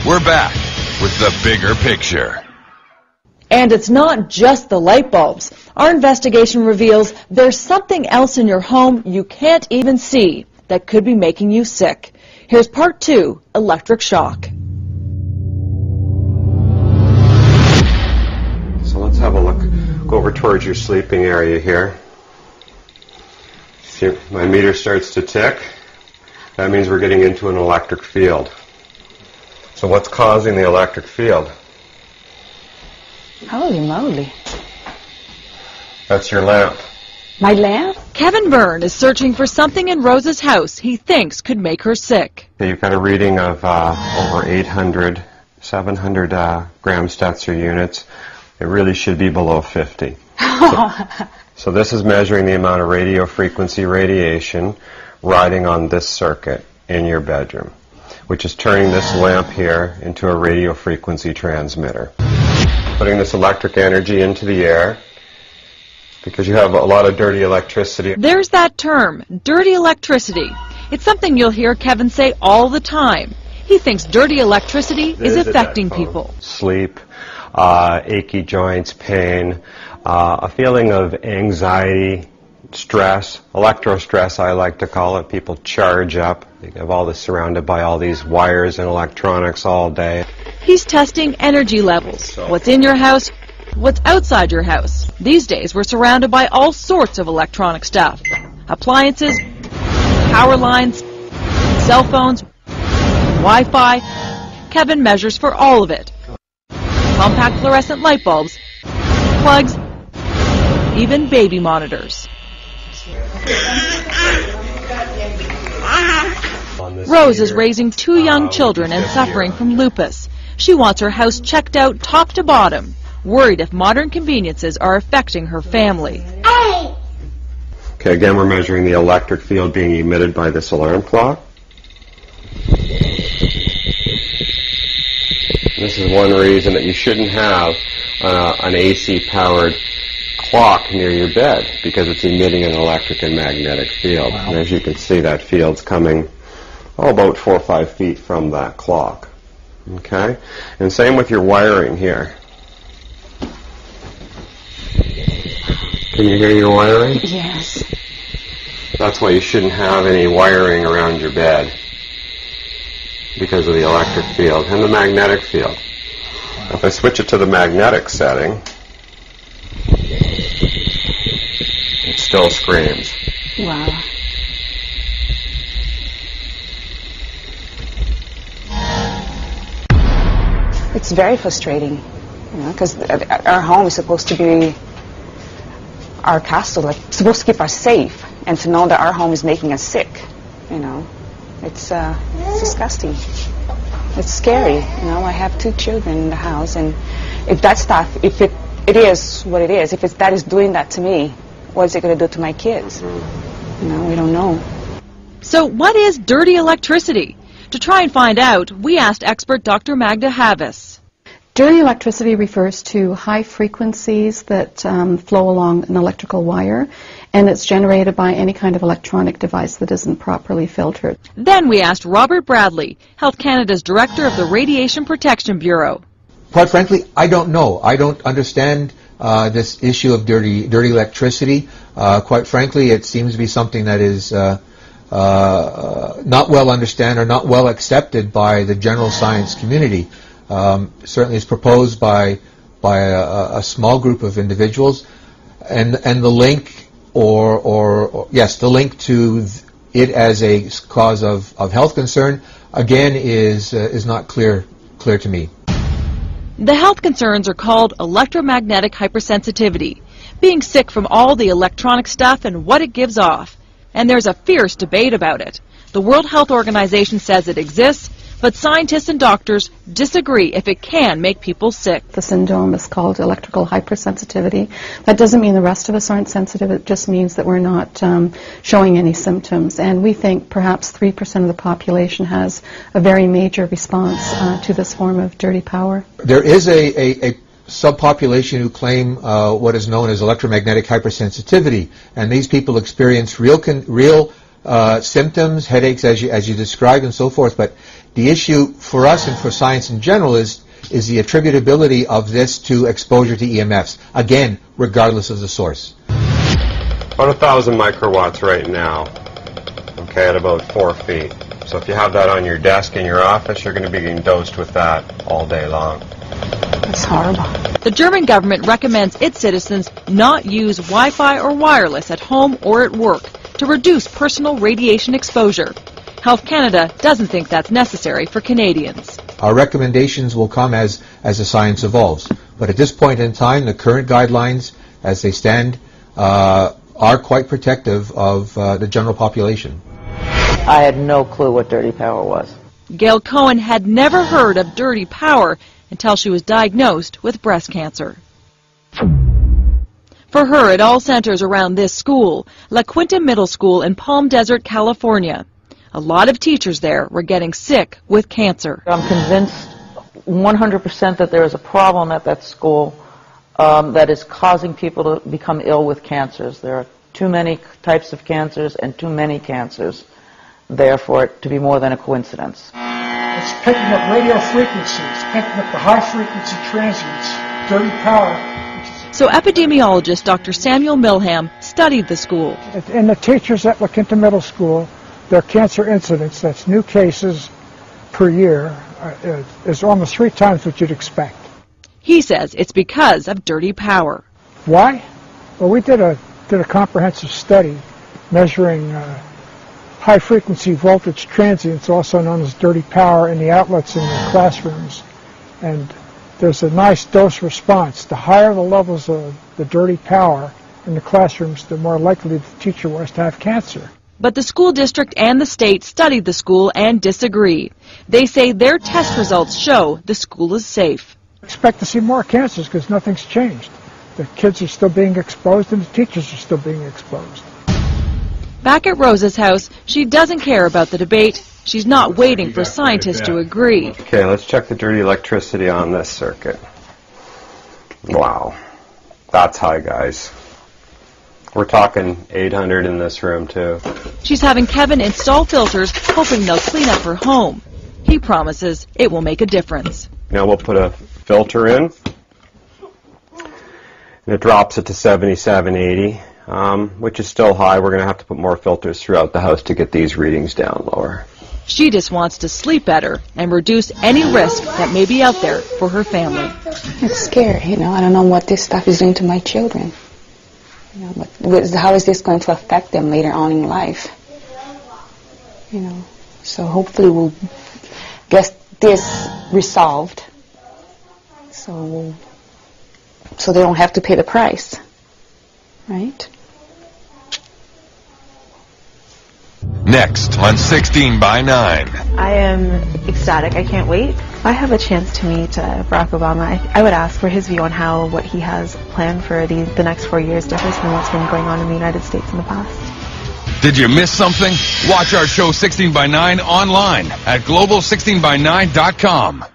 We're back with the bigger picture. And it's not just the light bulbs. Our investigation reveals there's something else in your home you can't even see that could be making you sick. Here's part 2, electric shock. So let's have a look. Go over towards your sleeping area here. See, my meter starts to tick. That means we're getting into an electric field. So what's causing the electric field? Holy moly. That's your lamp. My lamp? Kevin Byrne is searching for something in Rose's house he thinks could make her sick. You've got a reading of over 800, 700 gram Stetzer units. It really should be below 50. So this is measuring the amount of radio frequency radiation riding on this circuit in your bedroom, which is turning this lamp here into a radio frequency transmitter. Putting this electric energy into the air because you have a lot of dirty electricity. There's that term, dirty electricity. It's something you'll hear Kevin say all the time. He thinks dirty electricity is affecting people. Sleep, achy joints, pain, a feeling of anxiety, stress, electro stress I like to call it. People charge up. You have all this surrounded by all these wires and electronics all day. He's testing energy levels. What's in your house, what's outside your house. These days we're surrounded by all sorts of electronic stuff. Appliances, power lines, cell phones, Wi-Fi. Kevin measures for all of it. Compact fluorescent light bulbs, plugs, even baby monitors. Rose is raising 2 young children and suffering from lupus. She wants her house checked out top to bottom, worried if modern conveniences are affecting her family. Okay, again we're measuring the electric field being emitted by this alarm clock. This is one reason that you shouldn't have an AC-powered clock near your bed, because it's emitting an electric and magnetic field. Wow. And as you can see, that field's coming about 4 or 5 feet from that clock. Okay? And same with your wiring here. Can you hear your wiring? Yes. That's why you shouldn't have any wiring around your bed, because of the electric field and the magnetic field. If I switch it to the magnetic setting, it still screams. Wow. It's very frustrating, because our home is supposed to be our castle, like supposed to keep us safe, and to know that our home is making us sick, it's disgusting. It's scary, I have 2 children in the house, and if that stuff, if it is what it is, if that is doing that to me, what is it going to do to my kids? We don't know. So what is dirty electricity? To try and find out, we asked expert Dr. Magda Havas. Dirty electricity refers to high frequencies that flow along an electrical wire, and it's generated by any kind of electronic device that isn't properly filtered. Then we asked Robert Bradley, Health Canada's Director of the Radiation Protection Bureau. Quite frankly, I don't know. I don't understand this issue of dirty electricity. Quite frankly, it seems to be something that is not well understood or not well accepted by the general science community. Certainly it's proposed by a small group of individuals, and the link the link to it as a cause of health concern again is not clear to me. The health concerns are called electromagnetic hypersensitivity, being sick from all the electronic stuff and what it gives off. And there's a fierce debate about it. The World Health Organization says it exists, but scientists and doctors disagree if it can make people sick. The syndrome is called electrical hypersensitivity. That doesn't mean the rest of us aren't sensitive. It just means that we're not showing any symptoms. And we think perhaps 3% of the population has a very major response to this form of dirty power. There is a subpopulation who claim what is known as electromagnetic hypersensitivity, and these people experience real symptoms, headaches as you described and so forth, but The issue for us and for science in general is the attributability of this to exposure to EMFs, again, regardless of the source. About 1,000 microwatts right now, okay, at about 4 feet. So if you have that on your desk in your office, you're going to be getting dosed with that all day long. That's horrible. The German government recommends its citizens not use Wi-Fi or wireless at home or at work to reduce personal radiation exposure. Health Canada doesn't think that's necessary for Canadians. Our recommendations will come as the science evolves. But at this point in time, the current guidelines, as they stand, are quite protective of the general population. I had no clue what dirty power was. Gail Cohen had never heard of dirty power until she was diagnosed with breast cancer. For her, it all centers around this school, La Quinta Middle School in Palm Desert, California. A lot of teachers there were getting sick with cancer. I'm convinced 100% that there is a problem at that school that is causing people to become ill with cancers. There are too many types of cancers and too many cancers there for it to be more than a coincidence. It's picking up radio frequencies, picking up the high-frequency transients, dirty power. So epidemiologist Dr. Samuel Milham studied the school. And the teachers at La Quinta Middle School, their cancer incidence, that's new cases per year, is almost 3 times what you'd expect. He says it's because of dirty power. Why? Well, we did a comprehensive study measuring high-frequency voltage transients, also known as dirty power, in the outlets in the classrooms. And there's a nice dose response. The higher the levels of the dirty power in the classrooms, the more likely the teacher was to have cancer. But the school district and the state studied the school and disagree. They say their test results show the school is safe. Expect to see more cancers because nothing's changed. The kids are still being exposed and the teachers are still being exposed. Back at Rosa's house, she doesn't care about the debate. She's not waiting for scientists to agree. Okay, let's check the dirty electricity on this circuit. Wow, that's high, guys. We're talking 800 in this room, too. She's having Kevin install filters, hoping they'll clean up her home. He promises it will make a difference. Now we'll put a filter in, and it drops it to 77, 80, which is still high. We're going to have to put more filters throughout the house to get these readings down lower. She just wants to sleep better and reduce any risk that may be out there for her family. It's scary, you know. I don't know what this stuff is doing to my children. You know, how is this going to affect them later on in life? You know, so hopefully we'll get this resolved, so they don't have to pay the price, right? Next on 16 by 9. I am ecstatic. I can't wait. If I have a chance to meet Barack Obama, I would ask for his view on how what he has planned for the next 4 years differs from what's been going on in the United States in the past. Did you miss something? Watch our show 16 by 9 online at global16by9.com.